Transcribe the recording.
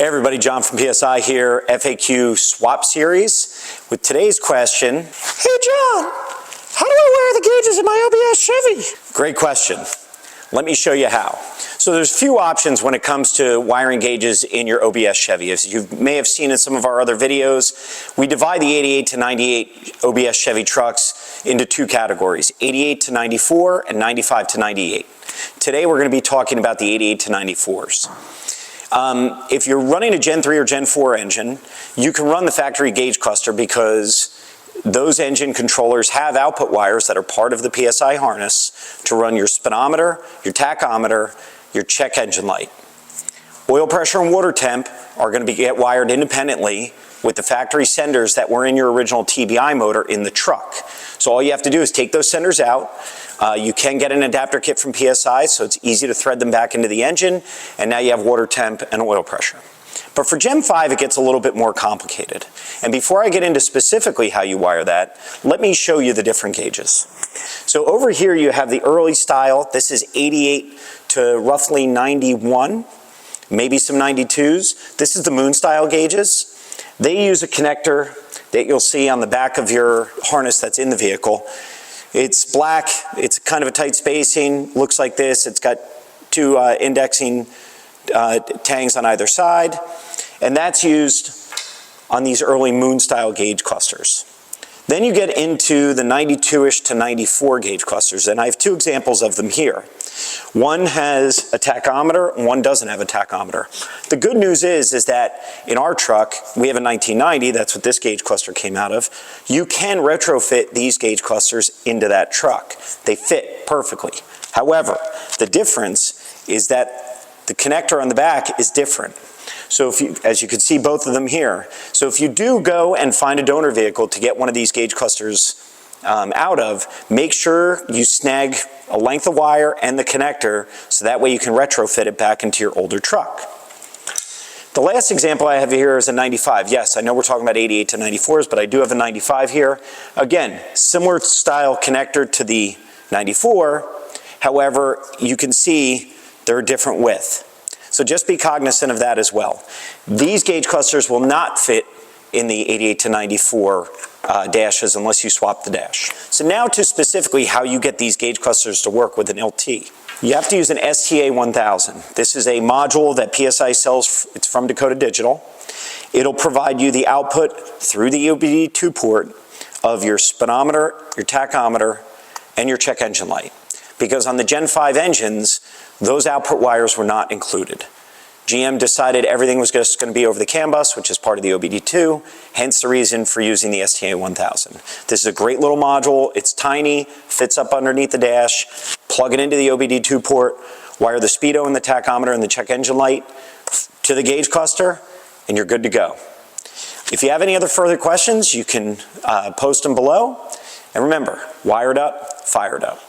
Hey everybody, John from PSI here, FAQ swap series with today's question. Hey John, how do I wire the gauges in my OBS Chevy? Great question. Let me show you how. So there's a few options when it comes to wiring gauges in your OBS Chevy. As you may have seen in some of our other videos, we divide the 88 to 98 OBS Chevy trucks into two categories, 88 to 94 and 95 to 98. Today we're going to be talking about the 88 to 94s. If you're running a Gen 3 or Gen 4 engine, you can run the factory gauge cluster because those engine controllers have output wires that are part of the PSI harness to run your speedometer, your tachometer, your check engine light. Oil pressure and water temp are going to get wired independently with the factory senders that were in your original TBI motor in the truck. So all you have to do is take those senders out. You can get an adapter kit from PSI, so it's easy to thread them back into the engine, and now you have water temp and oil pressure. But for Gen 5, it gets a little bit more complicated. And before I get into specifically how you wire that, let me show you the different gauges. So over here you have the early style. This is 88 to roughly 91, maybe some 92s. This is the moon style gauges. They use a connector that you'll see on the back of your harness that's in the vehicle. It's black, it's kind of a tight spacing, looks like this. It's got two indexing tangs on either side, and that's used on these early moon style gauge clusters. Then you get into the 92-ish to 94 gauge clusters, and I have two examples of them here. One has a tachometer and one doesn't have a tachometer. The good news is that in our truck, we have a 1990, that's what this gauge cluster came out of. You can retrofit these gauge clusters into that truck. They fit perfectly. However, the difference is that the connector on the back is different. So if you, as you can see both of them here, so if you do go and find a donor vehicle to get one of these gauge clusters out of, make sure you snag a length of wire and the connector so that way you can retrofit it back into your older truck. The last example I have here is a 95. Yes, I know we're talking about 88 to 94s, but I do have a 95 here. Again, similar style connector to the 94, however, you can see they're a different width. So just be cognizant of that as well. These gauge clusters will not fit in the 88 to 94 dashes unless you swap the dash. So now to specifically how you get these gauge clusters to work with an LT. You have to use an STA 1000. This is a module that PSI sells, it's from Dakota Digital. It'll provide you the output through the OBDII port of your speedometer, your tachometer, and your check engine light. Because on the Gen 5 engines, those output wires were not included. GM decided everything was just going to be over the CAN bus, which is part of the OBDII, hence the reason for using the STA 1000. This is a great little module. It's tiny, fits up underneath the dash. Plug it into the OBDII port, wire the speedo and the tachometer and the check engine light to the gauge cluster, and you're good to go. If you have any other further questions, you can post them below. And remember, wired up, fired up.